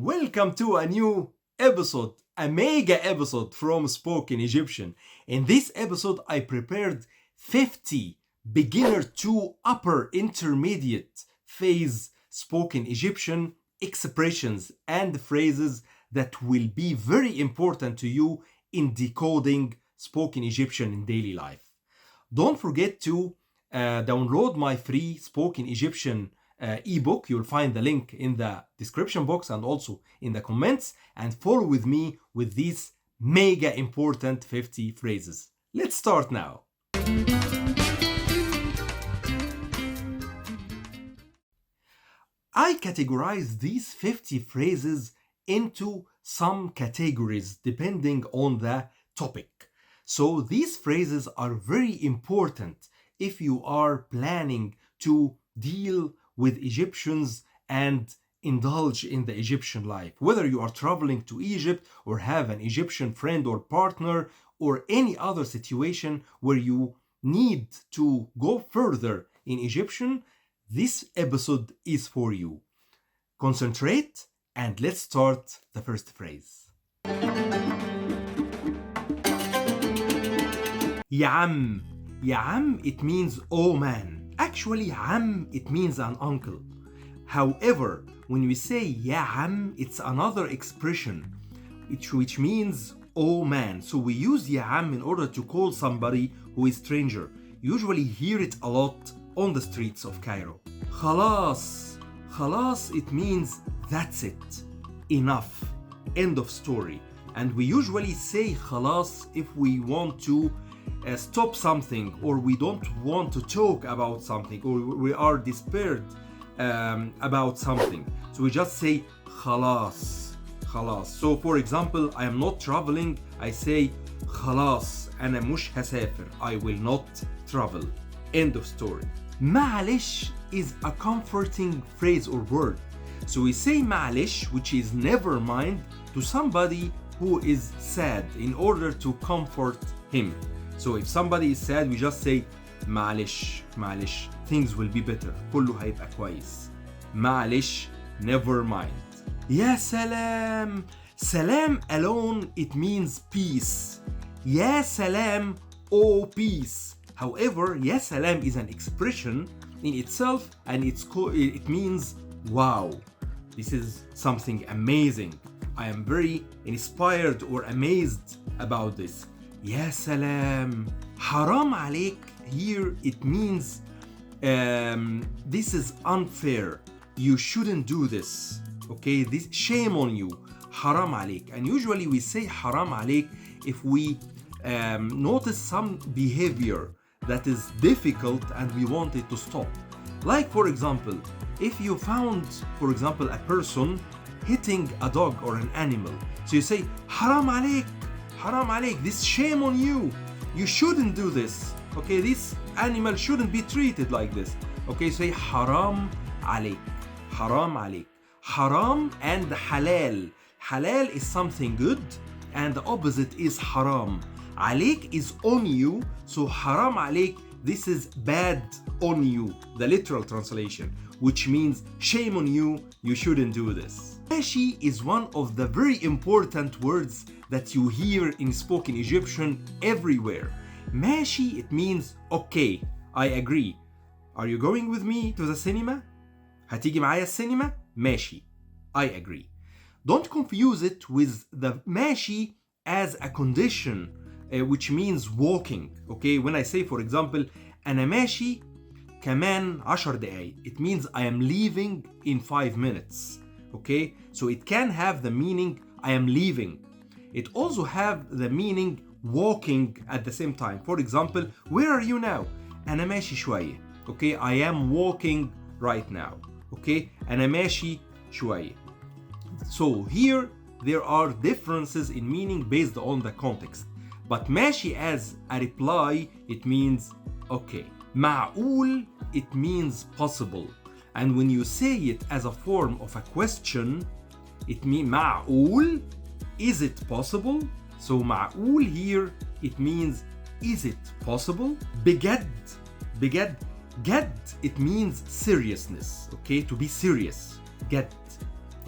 welcome to a new episode, a mega episode from Spoken Egyptian. In this episode, I prepared 50 beginner to upper intermediate phase Spoken Egyptian expressions and phrases that will be very important to you in decoding Spoken Egyptian in daily life. Don't forget to download my free Spoken Egyptian ebook. You'll find the link in the description box and also in the comments, and follow with me with these mega important 50 phrases. Let's start now. I categorize these 50 phrases into some categories depending on the topic. So these phrases are very important if you are planning to deal with Egyptians and indulge in the Egyptian life. Whether you are traveling to Egypt or have an Egyptian friend or partner or any other situation where you need to go further in Egyptian, this episode is for you. Concentrate and let's start the first phrase. Ya Am. Ya Am, it means oh man. Actually, Am, it means an uncle. However, when we say Ya Am, it's another expression which means oh man. So we use Ya Am in order to call somebody who is stranger. You usually hear it a lot on the streets of Cairo. Khalas. Khalas, it means that's it. Enough. End of story. And we usually say khalas if we want to stop something, or we don't want to talk about something, or we are despaired about something. So we just say khalas. Khalas. So for example, I am not traveling, I say khalas أنا مش هسافر, I will not travel. End of story. معلش is a comforting phrase or word. So we say معلش, which is never mind, to somebody who is sad in order to comfort him. So if somebody is sad, we just say معلش, معلش, things will be better. كله هيبقى كويس. معلش, never mind. يا سلام. Salam alone, it means peace. Ya salam, oh peace. However, ya salam is an expression in itself, and it means wow. This is something amazing. I am very inspired or amazed about this. Ya salam. Haram عليك, here it means this is unfair. You shouldn't do this. Okay, this shame on you. Haram عليك. And usually we say haram عليك if we notice some behavior that is difficult and we want it to stop. Like for example, if you found, for example, a person hitting a dog or an animal, so you say haram عليك. Haram عليك, this shame on you. You shouldn't do this. Okay, this animal shouldn't be treated like this. Okay, say haram عليك. Haram عليك. Haram and halal. Halal is something good and the opposite is haram. عليك is on you, so haram عليك, this is bad on you, the literal translation, which means shame on you, you shouldn't do this. ماشي is one of the very important words that you hear in spoken Egyptian everywhere. ماشي, it means okay, I agree. Are you going with me to the cinema? هتيجي معايا السينما؟ ماشي, I agree. Don't confuse it with the ماشي as a condition, which means walking. Okay, when I say for example أنا ماشي كمان 10 دقايق, it means I am leaving in 5 minutes. Okay, so it can have the meaning I am leaving. It also have the meaning walking at the same time. For example, where are you now? أنا ماشي شوية. Okay, I am walking right now. Okay, أنا ماشي شوية. So here there are differences in meaning based on the context. But ماشي as a reply, it means okay. معقول, it means possible. And when you say it as a form of a question, it means معقول, is it possible? So معقول here, it means is it possible? بجد. بجد. جد, it means seriousness. Okay, to be serious. جد.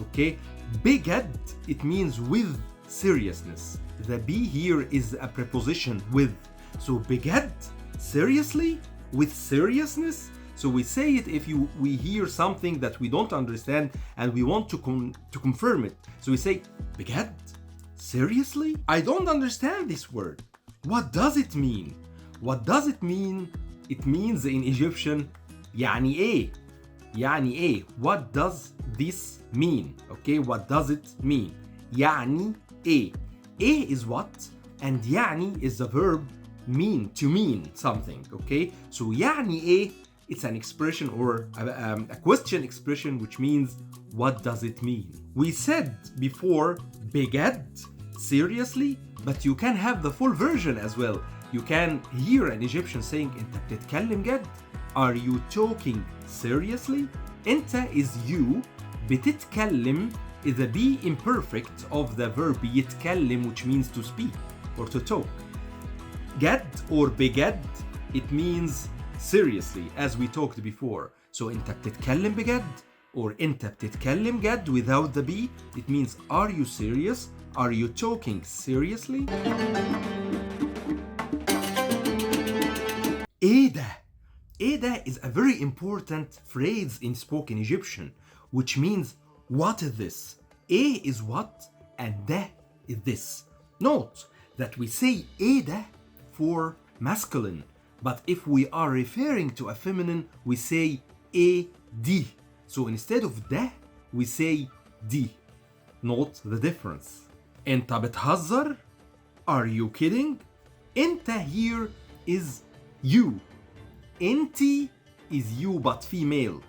Okay, بجد, it means with seriousness. The be here is a preposition with. So بجد, seriously, with seriousness. So we say it if we hear something that we don't understand and we want to confirm it. So we say بجد, seriously? I don't understand this word. What does it mean? What does it mean? It means in Egyptian يعني إيه? يعني إيه? What does this mean? Okay, what does it mean? يعني إيه? إيه is what, and يعني is the verb mean, to mean something. Okay, so يعني إيه? It's an expression or a question expression which means what does it mean? We said before بجد, seriously, but you can have the full version as well. You can hear an Egyptian saying أنت بتتكلم جد? Are you talking seriously? أنت is you, بتتكلم is the be imperfect of the verb يتكلم, which means to speak or to talk. جد or بجد, it means seriously, as we talked before. So أنت بتتكلم بجد or أنت بتتكلم جد without the be, it means are you serious? Are you talking seriously? إيه ده? إيه ده is a very important phrase in spoken Egyptian, which means what is this? إيه is what and ده is this. Note that we say إيه ده for masculine, but if we are referring to a feminine, we say إيه دي. So instead of ده, we say دي. Note the difference. أنت بتهزر? Are you kidding? أنت here is you. أنتي is you but female.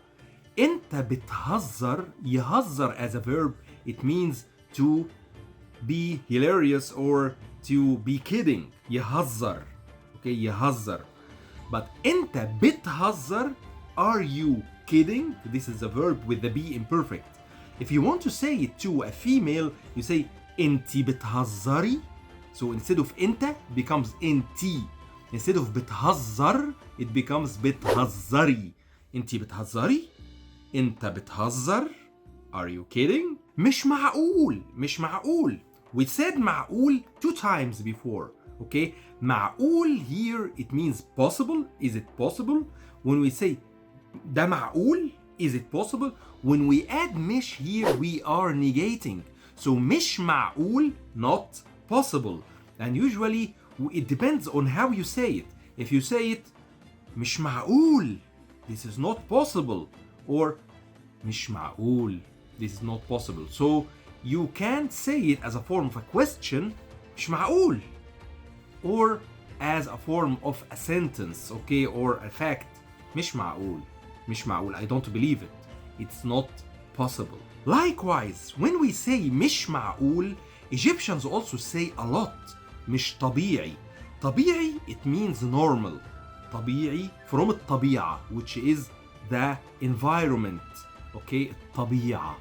أنت بتهزر, يهزر as a verb, it means to be hilarious or to be kidding. يهزر. Okay, يهزر. But أنت بتهزر, are you kidding? This is a verb with the be imperfect. If you want to say it to a female, you say أنتي بتهزري. So instead of أنت becomes أنتي. Instead of بتهزر, it becomes بتهزري. أنتي بتهزري؟ أنت بتهزر؟ Are you kidding? مش معقول. مش معقول. We said معقول 2 times before. Okay? معقول here it means possible. Is it possible? When we say ده معقول, is it possible? When we add مش here, we are negating. So مش معقول, not possible. And usually it depends on how you say it. If you say it مش معقول, this is not possible, or مش معقول, this is not possible. So you can't say it as a form of a question, مش معقول, or as a form of a sentence, okay, or a fact. مش معقول, مش معقول, I don't believe it. It's not possible. Likewise, when we say مش معقول, Egyptians also say a lot. مش طبيعي. طبيعي, it means normal. طبيعي from الطبيعة, which is the environment. Okay, الطبيعة.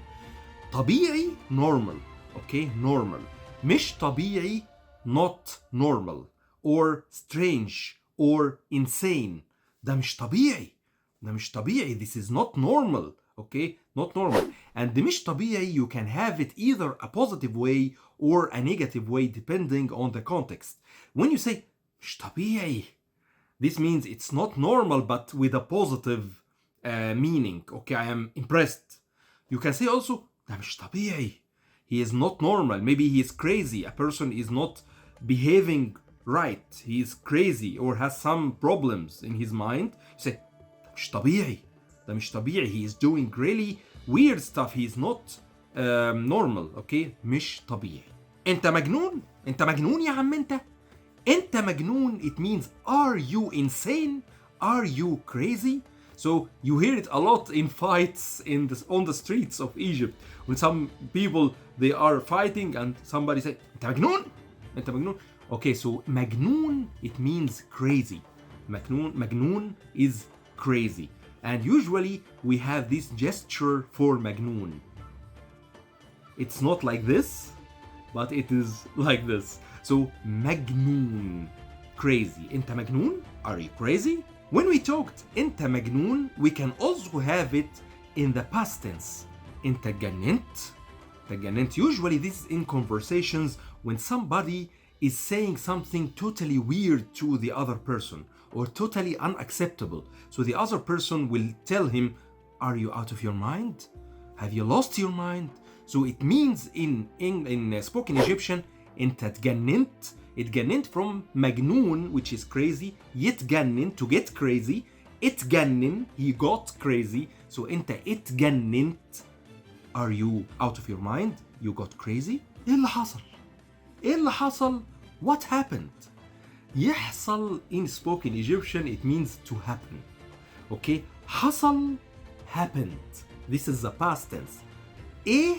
طبيعي, normal. Okay, normal. مش طبيعي, not normal, or strange, or insane. ده مش طبيعي. ده مش طبيعي. This is not normal. Okay, not normal. And the مش طبيعي, you can have it either a positive way or a negative way depending on the context. When you say مش طبيعي, this means it's not normal but with a positive meaning. Okay, I am impressed. You can say also ده مش طبيعي. He is not normal. Maybe he is crazy. A person is not behaving right. He is crazy or has some problems in his mind. You say ده مش طبيعي. ده مش طبيعي. He is doing really weird stuff. He is not normal. Okay, مش طبيعي. أنت مجنون؟ أنت مجنون يا عم أنت؟ أنت مجنون, it means are you insane? Are you crazy? So you hear it a lot in fights on the streets of Egypt. When some people, they are fighting and somebody say أنت مجنون؟ أنت مجنون? Okay, so مجنون, it means crazy. مجنون is crazy. And usually we have this gesture for مجنون. It's not like this, but it is like this. So مجنون, crazy. أنت مجنون? Are you crazy? When we talked أنت مجنون, we can also have it in the past tense. أنت اتجننت? اتجننت. Usually this is in conversations when somebody is saying something totally weird to the other person or totally unacceptable. So the other person will tell him, are you out of your mind? Have you lost your mind? So it means in spoken Egyptian, انت اتجننت. اتجننت from مجنون, which is crazy. يتجنن, to get crazy. اتجنن, he got crazy. So انت اتجننت. Are you out of your mind? You got crazy? ايه اللي حصل؟ ايه اللي حصل؟ What happened? يحصل in spoken Egyptian, it means to happen. Okay? حصل, happened. This is the past tense. ايه,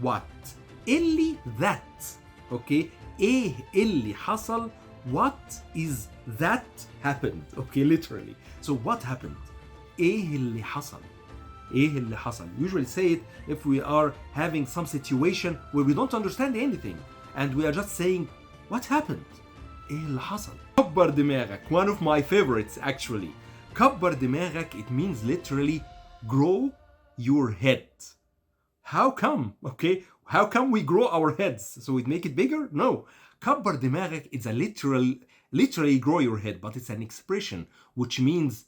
what. اللي, that. Okay? ايه اللي حصل? What is that happened? Okay, literally. So what happened? ايه اللي حصل? ايه اللي حصل? Usually say it if we are having some situation where we don't understand anything and we are just saying what happened? ايه اللي حصل? كبر دماغك. One of my favorites actually. كبر دماغك, it means literally grow your head. How come? Okay, how come we grow our heads? So we make it bigger? No. كبر دماغك, it's a literally grow your head, but it's an expression which means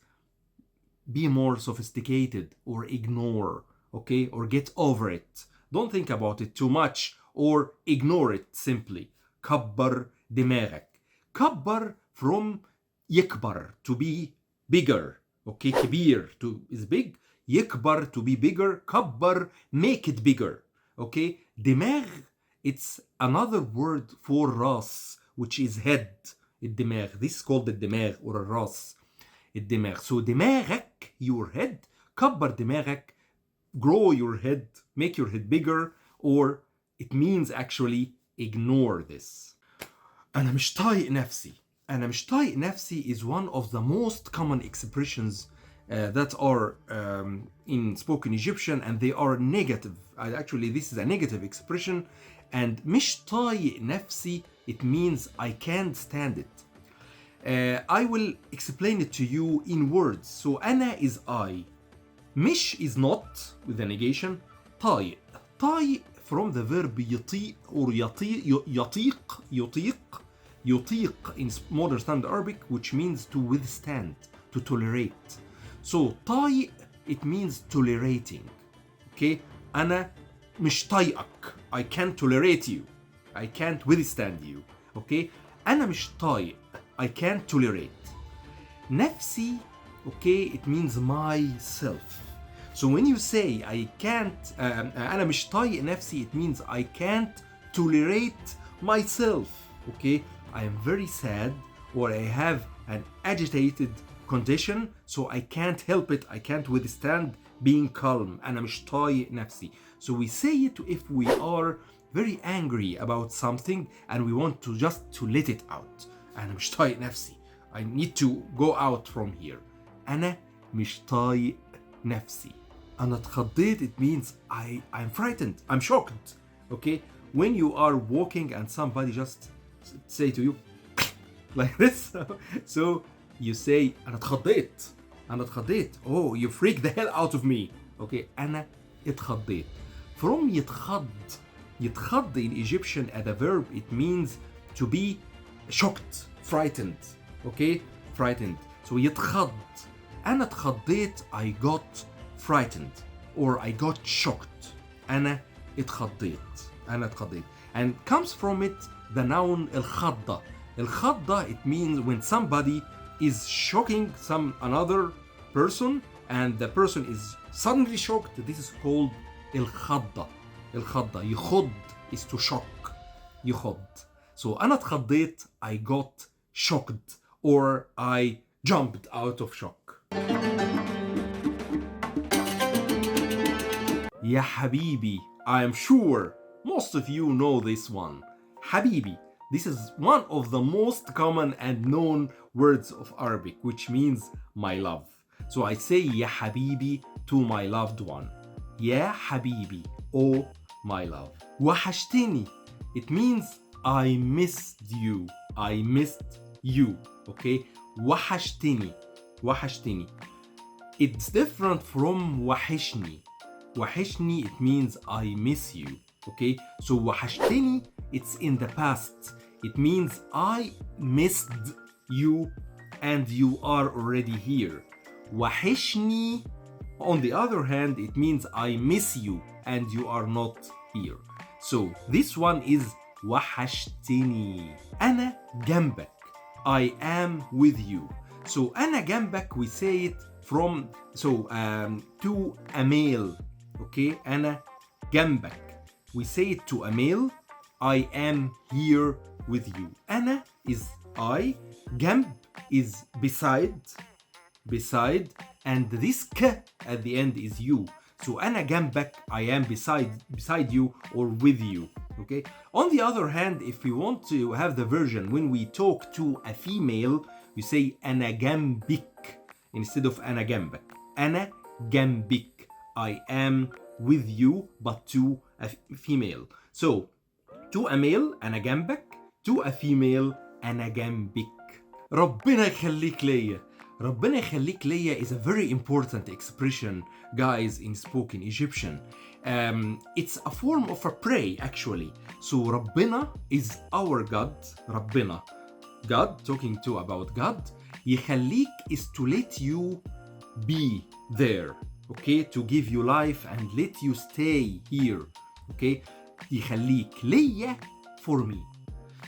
be more sophisticated or ignore, okay, or get over it. Don't think about it too much or ignore it simply. كبر دماغك. كبر from يكبر, to be bigger. Okay, كبير to is big. يكبر to be bigger. كبر, make it bigger. Okay, دماغ, it's another word for راس, which is head. الدماغ. This is called الدماغ or الراس. الدماغ. So دماغك, your head. كبر دماغك, grow your head, make your head bigger, or it means actually ignore this. أنا مش طايق نفسي. أنا مش طايق نفسي is one of the most common expressions that are in spoken Egyptian, and they are negative. Actually, this is a negative expression. And مش طايق نفسي, it means I can't stand it. I will explain it to you in words. So أنا is I. مش is not with the negation. طايق. طايق from the verb يطيق or يطيق. يطيق in modern standard Arabic, which means to withstand, to tolerate. So طايق, it means tolerating. Okay? أنا مش طايقك. I can't tolerate you. I can't withstand you. Okay? أنا مش طايق. I can't tolerate. نفسي, okay, it means myself. So when you say I can't, أنا مش طايق نفسي, it means I can't tolerate myself. Okay? I am very sad, or I have an agitated condition, so I can't help it. I can't withstand being calm. أنا مش طايق نفسي. So we say it if we are very angry about something and we want to just to let it out. أنا مش طايق نفسي. I need to go out from here. أنا مش طايق نفسي. أنا اتخضيت, it means I'm frightened. I'm shocked. Okay? When you are walking and somebody just say to you like this, so you say أنا اتخضيت. أنا اتخضيت. Oh, you freak the hell out of me. Okay? أنا اتخضيت. From يتخض. يتخض in Egyptian as a verb, it means to be shocked, frightened. Okay? Frightened. So يتخض. أنا اتخضيت, I got frightened, or I got shocked. أنا اتخضيت. أنا اتخضيت. And comes from it the noun الخضة. الخضة, it means when somebody is shocking another person and the person is suddenly shocked. This is called الخضة. الخضة. يخض is to shock. يخض. So أنا اتخضيت, I got shocked, or I jumped out of shock. يا حبيبي. I am sure most of you know this one. حبيبي. This is one of the most common and known words of Arabic, which means my love. So I say يا حبيبي to my loved one. يا حبيبي, oh my love. وحشتني. It means I missed you. I missed you. Okay? وحشتني. وحشتني. It's different from وحشني. وحشني, it means I miss you. Okay, so وحشتني, it's in the past. It means I missed you and you are already here. وحشني, on the other hand, it means I miss you and you are not here. So this one is وحشتني. أنا جنبك. I am with you. So أنا جنبك, we say it from to a male. Okay, أنا جنبك. We say it to a male. I am here with you. أنا is I. جنب is beside, and this k at the end is you. So أنا جنبك, I am beside you or with you. Okay. On the other hand, if we want to have the version when we talk to a female, we say أنا جنبك instead of أنا جنبك. أنا جنبك, I am with you, but to a female. So to a male أنا جنبك, to a female أنا جنبك. ربنا يخليك ليا. ربنا يخليك ليا is a very important expression, guys, in spoken Egyptian. It's a form of a prayer, actually. So ربنا is our God. ربنا, God, talking to about God. يخليك is to let you be there, okay, to give you life and let you stay here, okay. يخليك ليا, for me.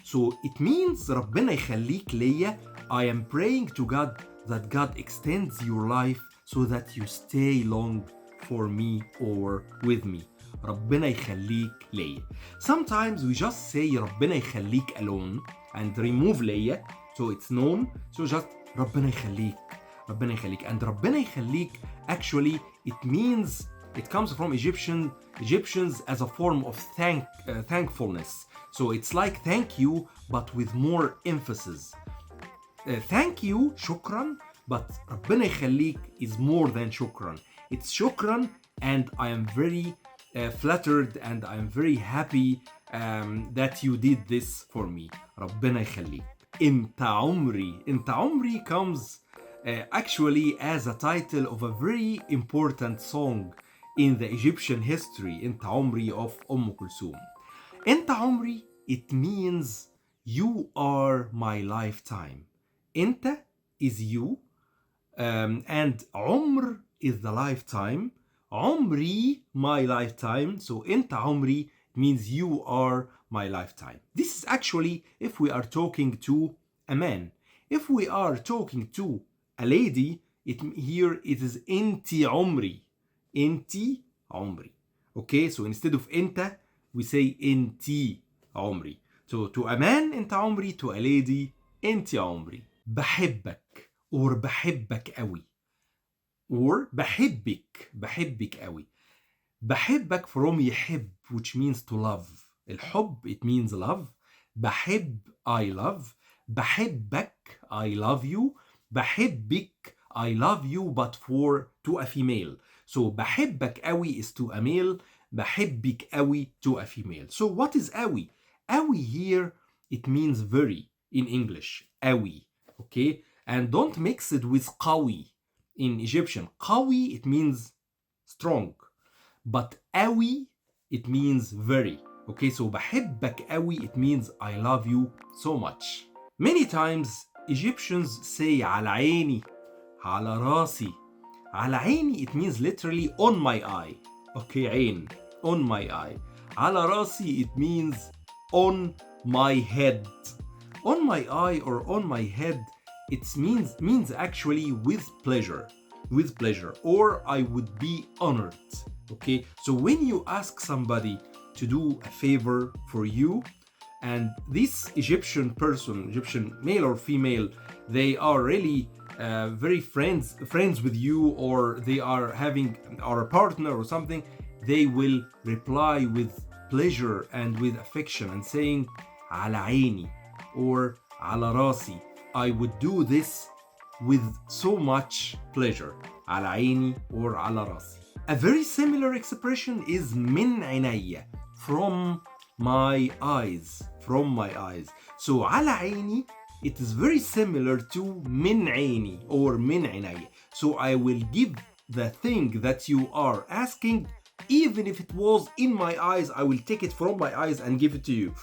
So it means ربنا يخليك ليا, I am praying to God that God extends your life so that you stay long for me or with me. ربنا يخليك ليا. Sometimes we just say ربنا يخليك alone and remove ليا, so it's known. So just ربنا يخليك, ربنا يخليك. And ربنا يخليك, actually it means, it comes from Egyptians as a form of thankfulness. So it's like thank you, but with more emphasis. Thank you, شكرا, but ربنا يخليك is more than شكرا. It's شكرا, and I am very flattered and I am very happy that you did this for me. ربنا يخليك. انت عمري. انت عمري comes actually as a title of a very important song in the Egyptian history, انت عمري of كلثوم. انت عمري, it means you are my lifetime. انت is you, and عمر is the lifetime. عمري, my lifetime. So انت عمري means you are my lifetime. This is actually if we are talking to a man. If we are talking to a lady, here it is انتي عمري. انتي عمري. Okay, so instead of انت, we say انتي عمري. So to a man انت عمري, to a lady انتي عمري. بحبك or بحبك قوي or بحبك قوي. بحبك from يحب, which means to love. الحب, it means love. بحب, I love. بحبك, I love you. بحبك, I love you, but to a female. So بحبك قوي is to a male. بحبك قوي to a female. So what is قوي? قوي here, it means very in English. قوي. Okay, and don't mix it with قوي in Egyptian. قوي, it means strong, but قوي, it means very. Okay, so بحبك قوي, it means I love you so much. Many times Egyptians say على عيني, على راسي. على عيني, it means literally on my eye. Okay, عين, on my eye. على راسي, it means on my head. On my eye or on my head, it means actually with pleasure, or I would be honored. Okay, so when you ask somebody to do a favor for you, and this Egyptian person, Egyptian male or female, they are really very friends with you, or they are a partner or something, they will reply with pleasure and with affection and saying على عيني or على راسي. I would do this with so much pleasure. على عيني or على راسي. A very similar expression is من عيني, from my eyes. So على عيني, it is very similar to من عيني or من عيني. So I will give the thing that you are asking Even if it was in my eyes, I will take it from my eyes and give it to you.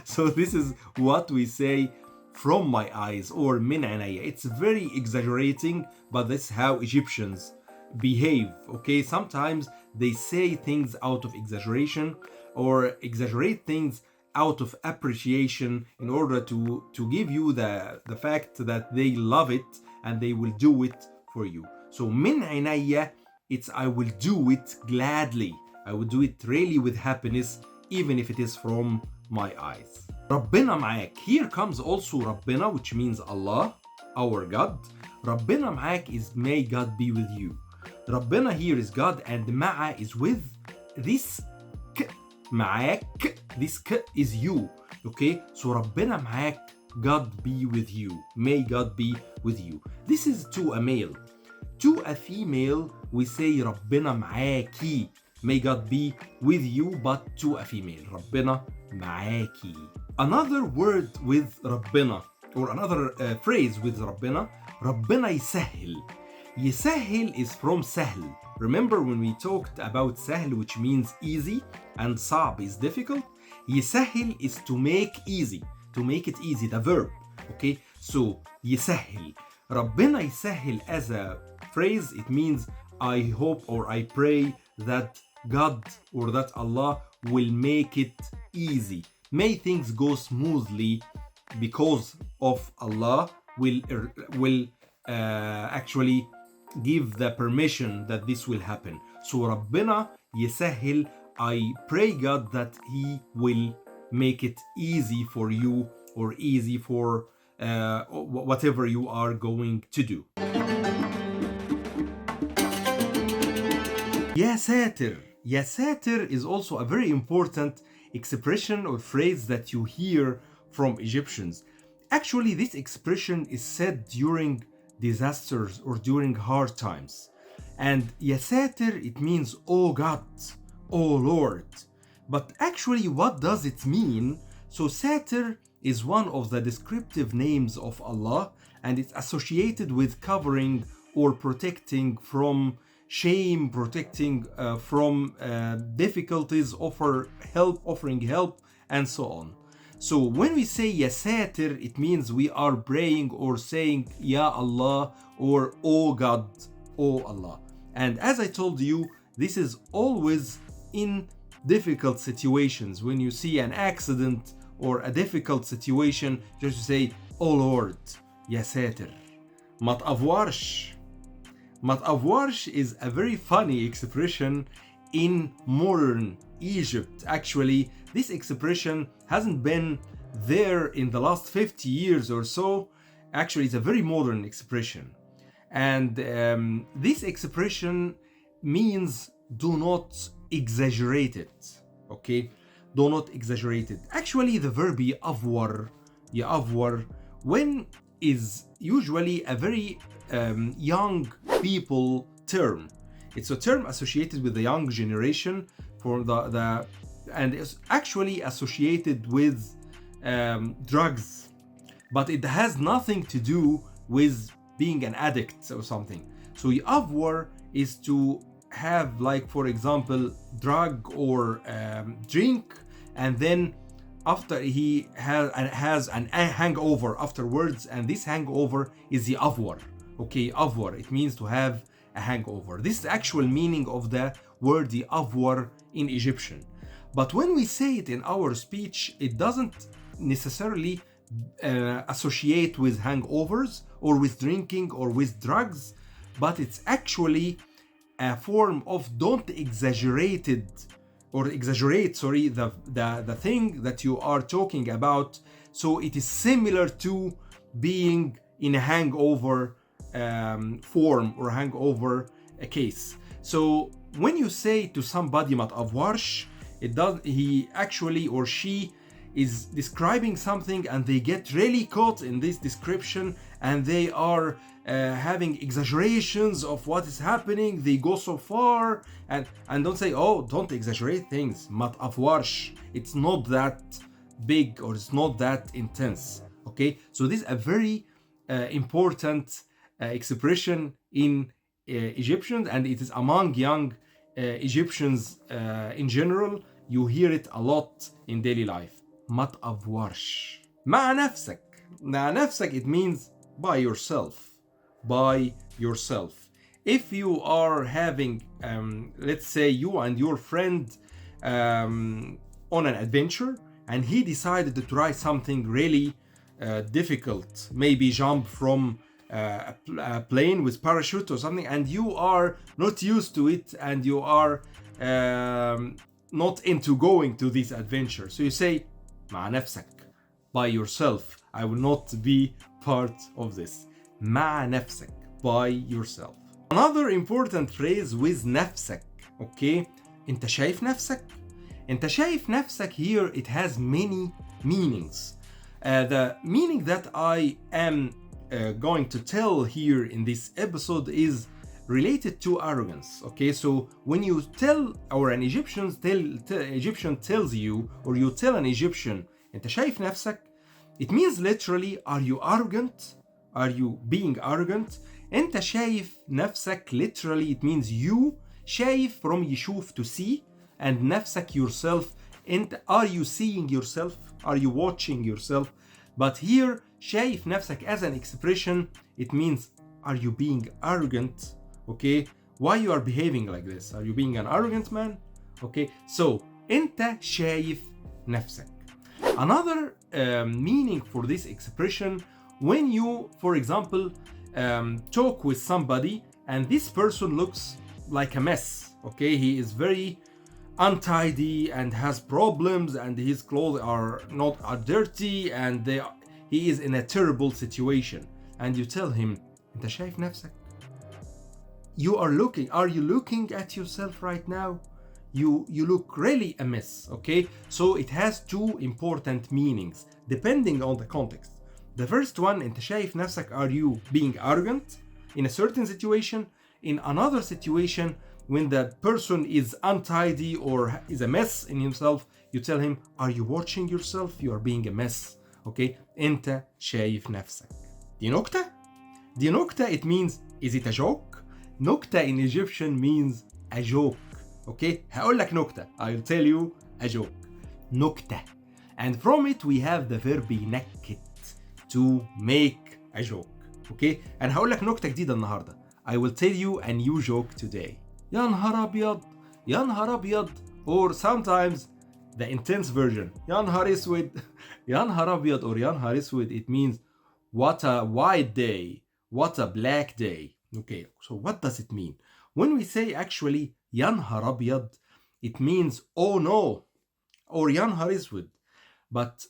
So this is what we say, from my eyes, or min عينيا. It's very exaggerating, but that's how Egyptians behave, okay? Sometimes they say things out of exaggeration or exaggerate things out of appreciation in order to give you the fact that they love it and they will do it for you. So min عينيا, it's I will do it gladly. I will do it really with happiness, even if it is from my eyes. ربنا معاك. Here comes also ربنا, which means Allah, our God. ربنا معاك is may God be with you. ربنا here is God, and مع is with. This ك, معاك, this ك is you. Okay, so ربنا معاك, God be with you. May God be with you. This is to a male. To a female, we say ربنا معاكي. May God be with you, but to a female. ربنا معاكي. Another word with ربنا, or another phrase with ربنا, ربنا يسهل. يسهل is from سهل. Remember when we talked about سهل, which means easy, and صعب is difficult? يسهل is to make easy, to make it easy, the verb. Okay, so يسهل. ربنا يسهل as a phrase, it means I hope or I pray that God or that Allah will make it easy. May things go smoothly because of Allah will actually give the permission that this will happen. So ربنا يسهل, I pray God that He will make it easy for you or easy for whatever you are going to do. يا ساتر. يا ساتر is also a very important expression or phrase that you hear from Egyptians. Actually, this expression is said during disasters or during hard times. And يا ساتر, it means, oh God, oh Lord. But actually, what does it mean? So Satir is one of the descriptive names of Allah, and it's associated with covering or protecting from shame, protecting from difficulties, offering help, and so on. So when we say Ya Satir, it means we are praying or saying Ya Allah or Oh God, Oh Allah. And as I told you, this is always in difficult situations. When you see an accident or a difficult situation, just say, Oh Lord, Ya Satir. ما تأفورش. ما تأفورش is a very funny expression in modern Egypt. Actually, this expression hasn't been there in the last 50 years or so. Actually, it's a very modern expression. And this expression means do not exaggerate it. Okay? Do not exaggerate it. Actually, the verb يأفور, when is usually a very young people term. It's a term associated with the young generation for the and it's actually associated with drugs, but it has nothing to do with being an addict or something. So يأفور is to have, like, for example, drug or drink, and then after he has an hangover afterwards, and this hangover is the avwar. Okay, avwar, it means to have a hangover. This is the actual meaning of the word the avwar in Egyptian. But when we say it in our speech, it doesn't necessarily associate with hangovers or with drinking or with drugs, but it's actually a form of don't exaggerate the thing that you are talking about. So it is similar to being in a hangover form or hangover case. So when you say to somebody ما تأفورش, he actually or she is describing something and they get really caught in this description and they are having exaggerations of what is happening. They go so far and don't say, oh, don't exaggerate things. ما تأفورش. It's not that big or it's not that intense. Okay, so this is a very important expression in Egyptians, and it is among young Egyptians in general, you hear it a lot in daily life. ما تأفورش. مع نفسك. مع نفسك it means by yourself. By yourself. If you are having, let's say you and your friend on an adventure, and he decided to try something really difficult, maybe jump from a plane with parachute or something, and you are not used to it, and you are not into going to this adventure. So you say, مع نفسك, by yourself. I will not be part of this. مع نفسك, by yourself. Another important phrase with نفسك, okay? انت شايف نفسك? انت شايف نفسك here, it has many meanings. The meaning that I am going to tell here in this episode is related to arrogance. Okay, so when you tell, or an Egyptian tells you, or you tell an Egyptian انت شايف نفسك, it means literally, are you arrogant? Are you being arrogant? انت شايف نفسك literally it means you. شايف from يشوف to see, and نفسك yourself. انت, are you seeing yourself? Are you watching yourself? But here شايف نفسك as an expression, it means are you being arrogant? Okay, why you are behaving like this? Are you being an arrogant man? Okay, so انت شايف نفسك. Another meaning for this expression, when you, for example, talk with somebody and this person looks like a mess. Okay, he is very untidy and has problems, and his clothes are dirty, and he is in a terrible situation, and you tell him انت شايف نفسك? Are you looking at yourself right now? You look really a mess. Okay, so it has two important meanings depending on the context. The first one, انت شايف نفسك, are you being arrogant in a certain situation? In another situation, when the person is untidy or is a mess in himself, you tell him, are you watching yourself? You are being a mess. Okay, انت شايف نفسك. دي نكتة. دي نكتة, it means, is it a joke? نكتة in Egyptian means a joke. Okay, هقول لك نكتة. I'll tell you a joke. نكتة. And from it we have the verb ينكت, to make a joke. Okay, and هقول لك نكتة جديدة النهاردة. I will tell you a new joke today. يا نهار أبيض, يا نهار أبيض, or sometimes the intense version, يا نهار أسود, يا نهار أبيض, or يا نهار أسود, it means what a white day, what a black day. Okay, so what does it mean? When we say actually يا نهار أبيض, it means oh no, or يا نهار أسود. But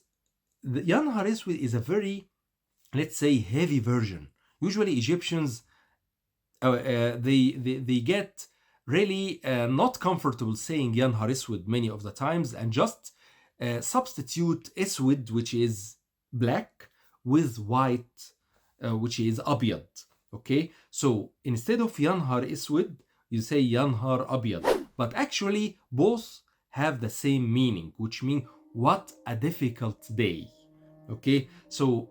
the يا نهار أسود is a very, let's say, heavy version. Usually Egyptians, they get really not comfortable saying يا نهار أسود many of the times, and just substitute أسود, which is black, with white, which is أبيض. Okay, so instead of يا نهار أسود, you say يا نهار أبيض. But actually both have the same meaning, which means what a difficult day. Okay, so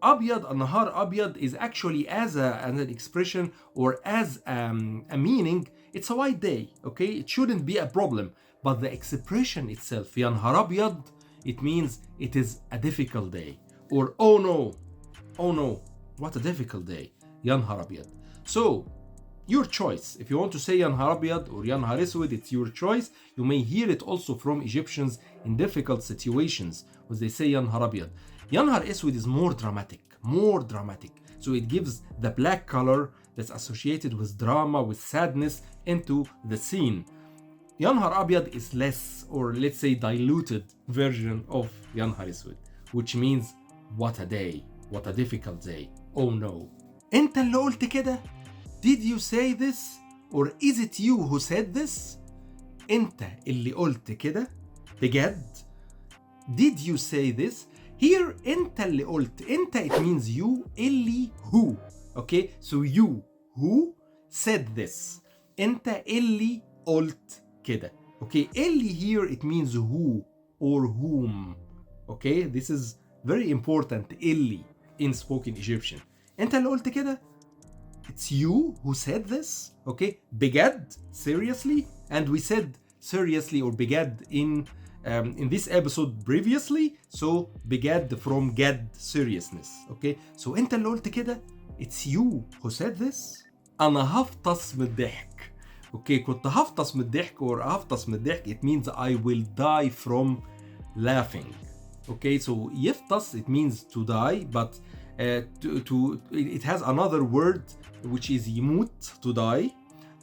أبيض, النهار أبيض, is actually as an expression or as a meaning, it's a white day. Okay, it shouldn't be a problem. But the expression itself, يا نهار أبيض, it means it is a difficult day. Or oh no, what a difficult day, يا نهار أبيض. So your choice. If you want to say يا نهار أبيض or يا نهار أسود, it's your choice. You may hear it also from Egyptians in difficult situations when they say يا نهار أبيض. يا نهار أسود is more dramatic. So it gives the black color that's associated with drama, with sadness, into the scene. يا نهار أبيض is less, or let's say diluted version of يا نهار أسود, which means what a day, what a difficult day, oh no. أنت اللي قلت كده? Did you say this? Or is it you who said this? أنت اللي قلت كده؟ بجد؟ Did you say this? Here أنت اللي قلت. أنت it means you. اللي who. Okay, so you who said this. أنت اللي قلت كده. Okay, اللي here it means who or whom. Okay, this is very important. اللي in spoken Egyptian. أنت اللي قلت كده? it's you who said this, okay? بجد, seriously, and we said seriously or بجد in this episode previously, so بجد from جد, seriousness, okay? So انت اللي قلت كده, it's you who said this. انا هفطس من الضحك, okay? كنت هفطس من الضحك or هفطس من الضحك, it means I will die from laughing, okay? So يفطس, it means to die, but it has another word which is يموت, to die,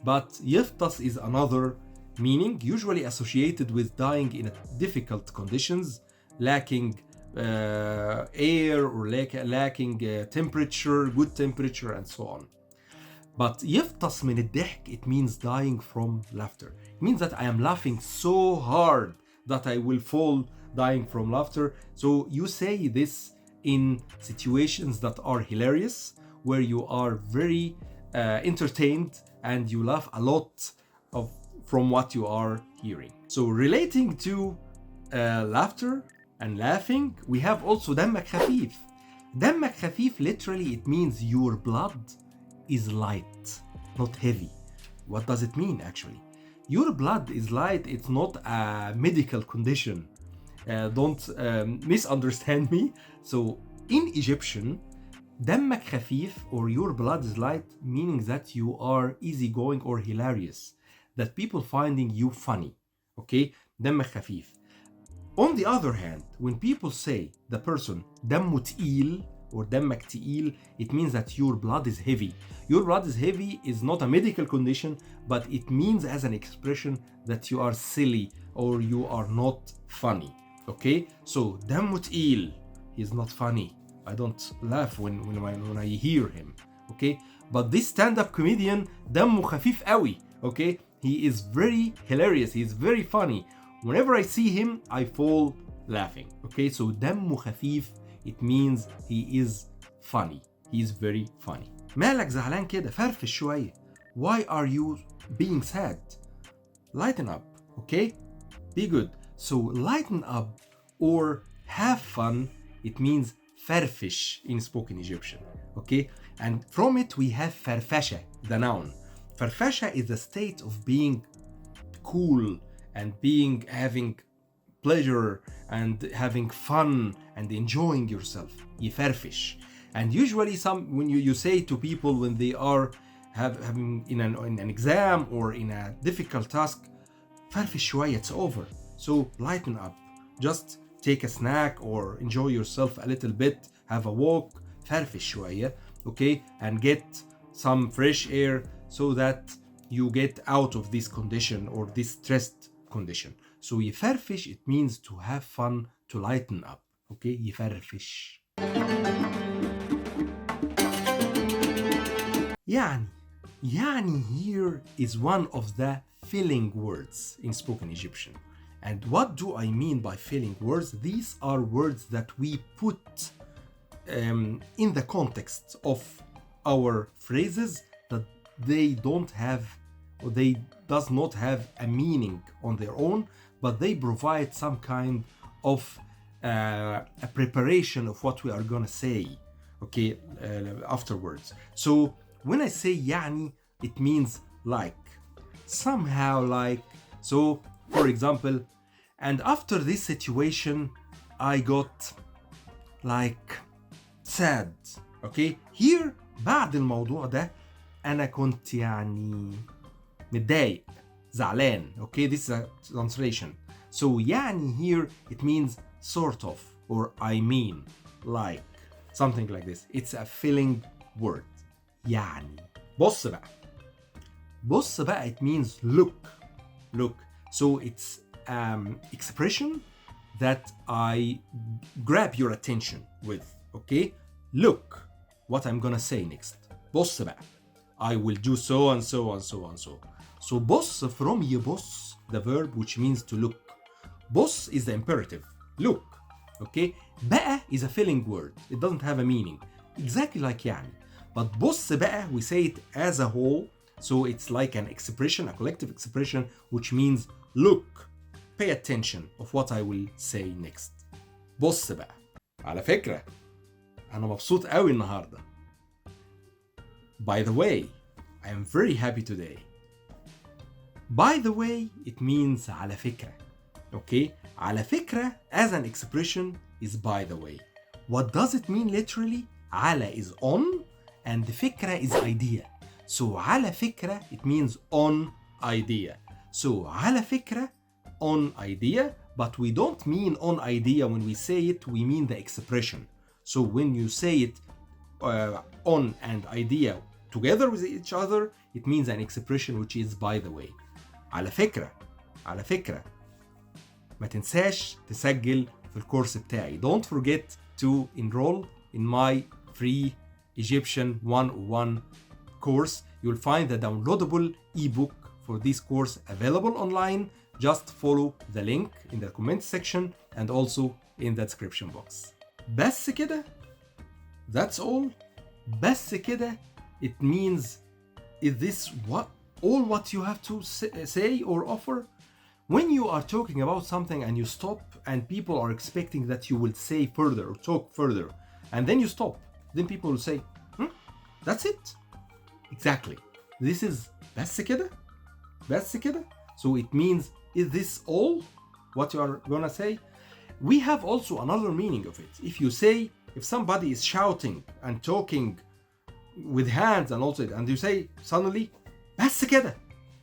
but يفطس is another meaning, usually associated with dying in difficult conditions, lacking air or lacking temperature, good temperature, and so on. But يفطس من الضحك, it means dying from laughter. It means that I am laughing so hard that I will fall dying from laughter. So you say this in situations that are hilarious, where you are very entertained and you laugh a lot from what you are hearing. So relating to laughter and laughing, we have also دمك خفيف. دمك خفيف, literally it means your blood is light, not heavy. What does it mean actually? Your blood is light, it's not a medical condition. Don't misunderstand me. So in Egyptian, دمك خفيف or your blood is light, meaning that you are easygoing or hilarious, that people finding you funny, okay? دمك خفيف. On the other hand, when people say the person دمه تقيل or دمك تقيل, it means that your blood is heavy. Your blood is heavy is not a medical condition, but it means as an expression that you are silly or you are not funny, okay? So دمه تقيل, he's not funny. I don't laugh when I hear him, okay? But this stand-up comedian دمه خفيف قوي, okay? He is very hilarious, he is very funny. Whenever I see him, I fall laughing, okay? So دمه خفيف, it means he is funny. He is very funny. مالك زعلان كده, فرفش شوية. Why are you being sad? Lighten up, okay? Be good. So lighten up or have fun, it means فرفش in spoken Egyptian, okay? And from it we have فرفشة, the noun. فرفشة is the state of being cool and having pleasure and having fun and enjoying yourself. يفرفش. And usually when you say to people when they are having in an exam or in a difficult task, فرفش شوية, it's over. So lighten up. Just take a snack or enjoy yourself a little bit, have a walk, فرفش شوية, okay? And get some fresh air so that you get out of this condition or this stressed condition. So يفرفش, it means to have fun, to lighten up, okay? يفرفش. يعني here is one of the filling words in spoken Egyptian. And what do I mean by filling words? These are words that we put in the context of our phrases that they don't have or they does not have a meaning on their own, but they provide some kind of a preparation of what we are gonna say, okay, afterwards. So when I say يعني, it means like, somehow like. So for example, and after this situation I got like sad, okay? Here بعد الموضوع ده أنا كنت يعني متضايق, زعلان, okay? This is a translation. So يعني here it means sort of or I mean, like, something like this. It's a filling word. يعني. بص بقى it means look. So it's expression that I grab your attention with, okay? Look what I'm gonna say next. بص بقى. I will do so and so and so and so. So بص from يبص, the verb which means to look. بص is the imperative. Look, okay? بقى is a filling word. It doesn't have a meaning. Exactly like يعني. But بص بقى, we say it as a whole. So it's like an expression, a collective expression, which means look, pay attention of what I will say next. بص بقى. على فكرة, أنا مبسوط قوي النهاردة. By the way, I am very happy today. By the way, it means على فكرة. Okay? على فكرة as an expression is by the way. What does it mean literally? على is on and فكرة is idea. So على فكرة it means on idea. So على فكرة on idea, but we don't mean on idea when we say it, we mean the expression. So when you say it on and idea together with each other, it means an expression which is by the way. على فكرة ما تنساش تسجل في الكورس بتاعي. Don't forget to enroll in my free Egyptian 101 course. You'll find the downloadable ebook for this course available online. Just follow the link in the comment section and also in the description box. بس كده? That's all? بس كده? It means, is this all what you have to say or offer? When you are talking about something and you stop and people are expecting that you will say further or talk further, and then you stop, then people will say, that's it? Exactly. This is بس كده? بس كده? So it means, is this all what you are gonna say? We have also another meaning of it. If you say, if somebody is shouting and talking with hands and also, and you say suddenly, بس كده,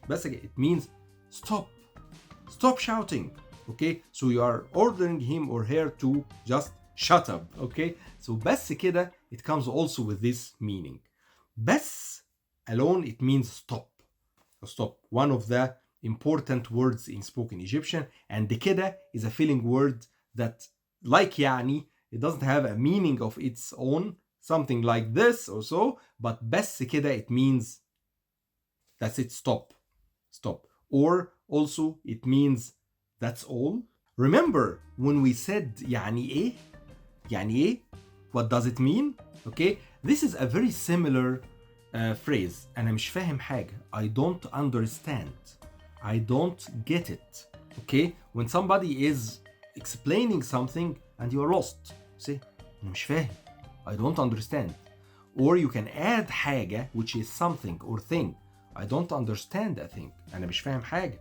it means stop shouting. Okay, so you are ordering him or her to just shut up. Okay, so بس كده, it comes also with this meaning. بس alone, it means stop. One of the important words in spoken Egyptian, and كده is a filling word that, like يعني, it doesn't have a meaning of its own, something like this or so, but بس كده, it means that's it, stop. Or also it means that's all. Remember when we said يعني ايه? What does it mean? Okay, this is a very similar phrase. أنا مش فاهم حاجة. I don't understand. I don't get it. Okay, when somebody is explaining something and you are lost, say أنا مش فاهم. I don't understand. Or you can add حاجة, which is something or thing. I don't understand a thing. أنا مش فاهم حاجة.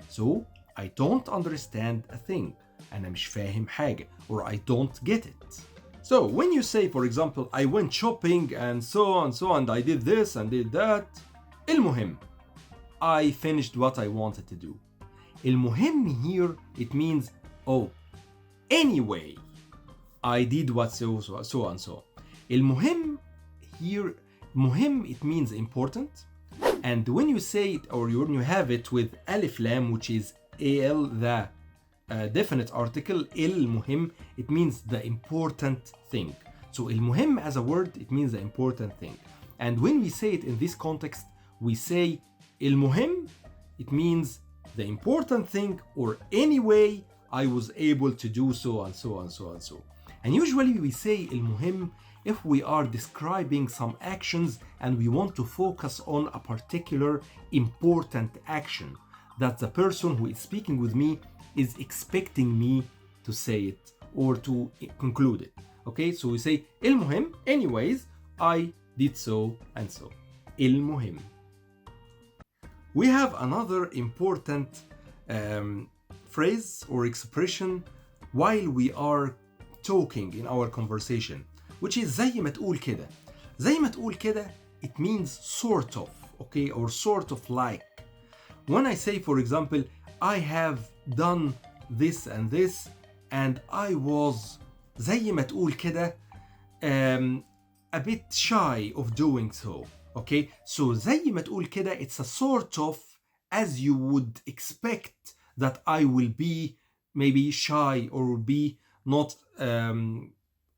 So I don't understand a thing. أنا مش فاهم حاجة. Or I don't get it. So when you say, for example, I went shopping and so and I did this and did that. المهم, I finished what I wanted to do. المهم here, it means, anyway, I did what so and so. المهم here, مهم, it means important. And when you say it, or when you have it with alif lam, which is al, the definite article, المهم, it means the important thing. So المهم as a word, it means the important thing. And when we say it in this context, we say المهم, it means the important thing, or anyway, I was able to do so and so and so and so. And usually we say المهم if we are describing some actions and we want to focus on a particular important action that the person who is speaking with me is expecting me to say it or to conclude it. Okay, so we say المهم, anyways, I did so and so. المهم. We have another important phrase or expression while we are talking in our conversation, which is زي ما تقول كده. زي ما تقول كده, it means sort of, okay, or sort of like. When I say, for example, I have done this and this, and I was زي ما تقول كده a bit shy of doing so. Okay, so زي ما تقول كده, it's a sort of as you would expect that I will be maybe shy or will be not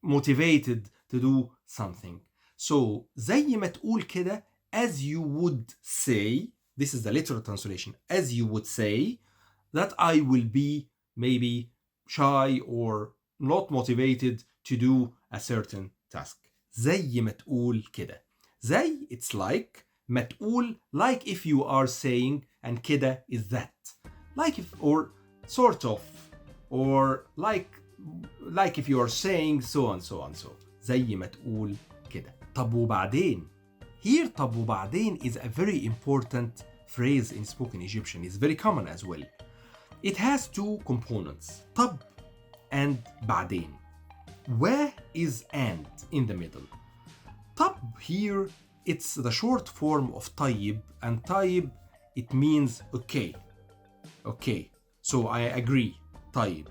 motivated to do something. So زي ما تقول كده, as you would say, this is the literal translation, as you would say that I will be maybe shy or not motivated to do a certain task. زي ما تقول كده. زي, it's like, ما تقول, like if you are saying, and كده is that. Like if, or sort of, or like if you are saying so and so and so. زي ما تقول كده. طب وبعدين, Here طب وبعدين is a very important phrase in spoken Egyptian. It's very common as well. It has two components, طب and بعدين. Wa is and in the middle. طب here, it's the short form of طيب, and طيب, it means okay. Okay, so I agree, طيب.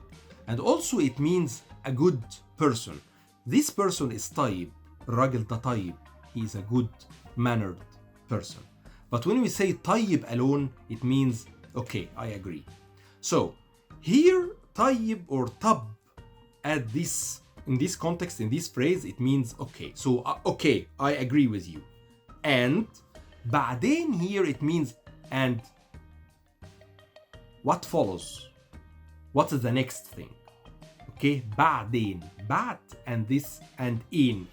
And also it means a good person. This person is طيب, الراجل ده طيب. He is a good mannered person. But when we say طيب alone, it means okay, I agree. So here طيب or طب at this, in this context, in this phrase, it means okay. So okay, I agree with you. And بعدين here it means and what follows? What is the next thing? Okay, بعدين, بعد and this and in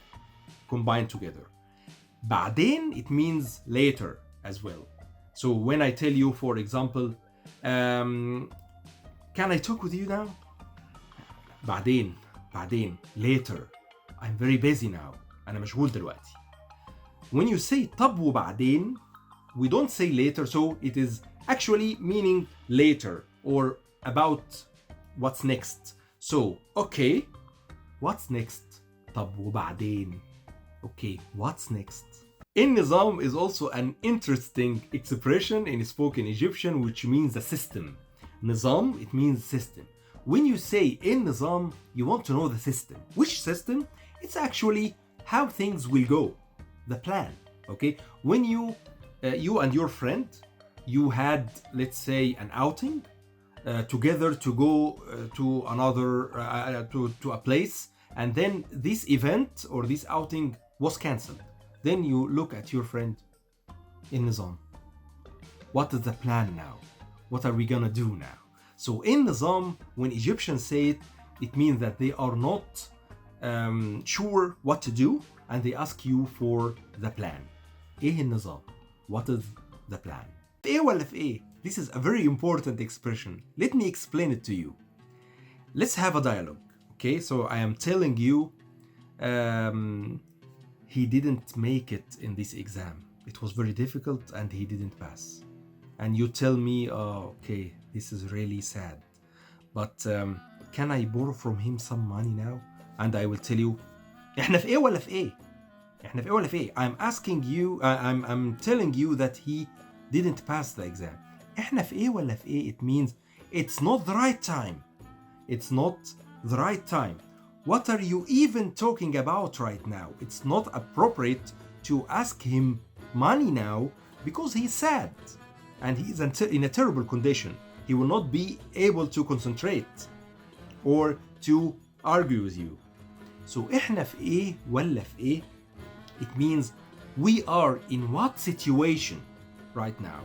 combined together. بعدين, it means later as well. So when I tell you, for example, can I talk with you now? بعدين, later. I'm very busy now. أنا مشغول دلوقتي. When you say طب وبعدين, we don't say later, so it is actually meaning later or about what's next. So, okay, what's next? طب وبعدين. Okay, what's next? النظام is also an interesting expression in spoken Egyptian, which means a system. نظام, it means system. When you say النظام, you want to know the system. Which system? It's actually how things will go. The plan, okay? When you and your friend, you had, let's say, an outing together to go to another, to a place, and then this event or this outing was cancelled. Then you look at your friend, النظام. What is the plan now? What are we gonna do now? So النظام, when Egyptians say it, it means that they are not sure what to do, and they ask you for the plan. إيه النظام? What is the plan? في إيه ولا في إيه? This is a very important expression. Let me explain it to you. Let's have a dialogue. Okay, so I am telling you, he didn't make it in this exam. It was very difficult and he didn't pass. And you tell me, oh, okay, this is really sad. But can I borrow from him some money now? And I will tell you, إحنا في إيه ولا في إيه؟ إحنا في إيه ولا في إيه؟ I'm asking you, I'm telling you that he didn't pass the exam. إحنا في إيه ولا في إيه? It means it's not the right time. It's not the right time. What are you even talking about right now? It's not appropriate to ask him money now because he's sad and he's in a terrible condition. He will not be able to concentrate or to argue with you. So إحنا في إيه ولا في إيه? It means we are in what situation right now.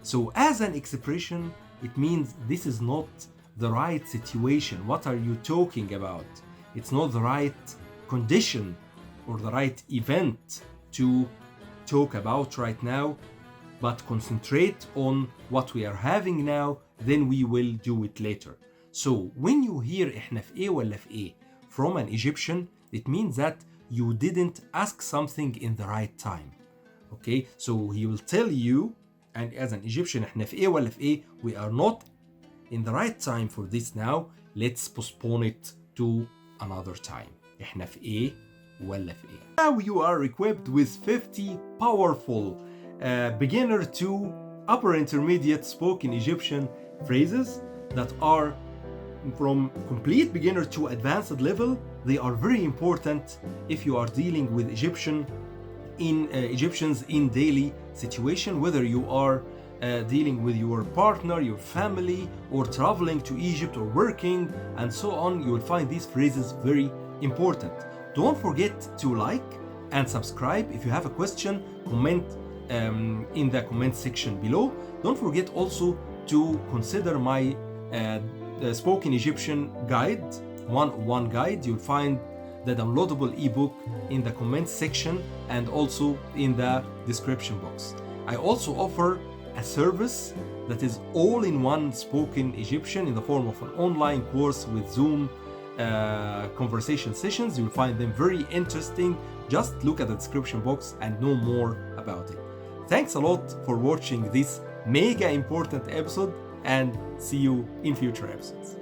So as an expression, it means this is not the right situation. What are you talking about? It's not the right condition or the right event to talk about right now, but concentrate on what we are having now, then we will do it later. So when you hear إحنا في إيه ولا في إيه from an Egyptian, it means that you didn't ask something in the right time. Okay, so he will tell you, and as an Egyptian, إحنا في إيه ولا في إيه, we are not in the right time for this now, let's postpone it to another time. إحنا في إيه ولا في إيه. Now you are equipped with 50 powerful beginner to upper intermediate spoken Egyptian phrases that are from complete beginner to advanced level. They are very important if you are dealing with Egyptians in daily situation, whether you are dealing with your partner, your family, or traveling to Egypt or working and so on. You will find these phrases very important. Don't forget to like and subscribe. If you have a question, comment in the comment section below. Don't forget also to consider my spoken Egyptian guide, one guide. You'll find the downloadable ebook in the comment section and also in the description box. I also offer a service that is all-in-one spoken Egyptian in the form of an online course with Zoom conversation sessions. You'll find them very interesting. Just look at the description box and know more about it. Thanks a lot for watching this mega important episode, and see you in future episodes.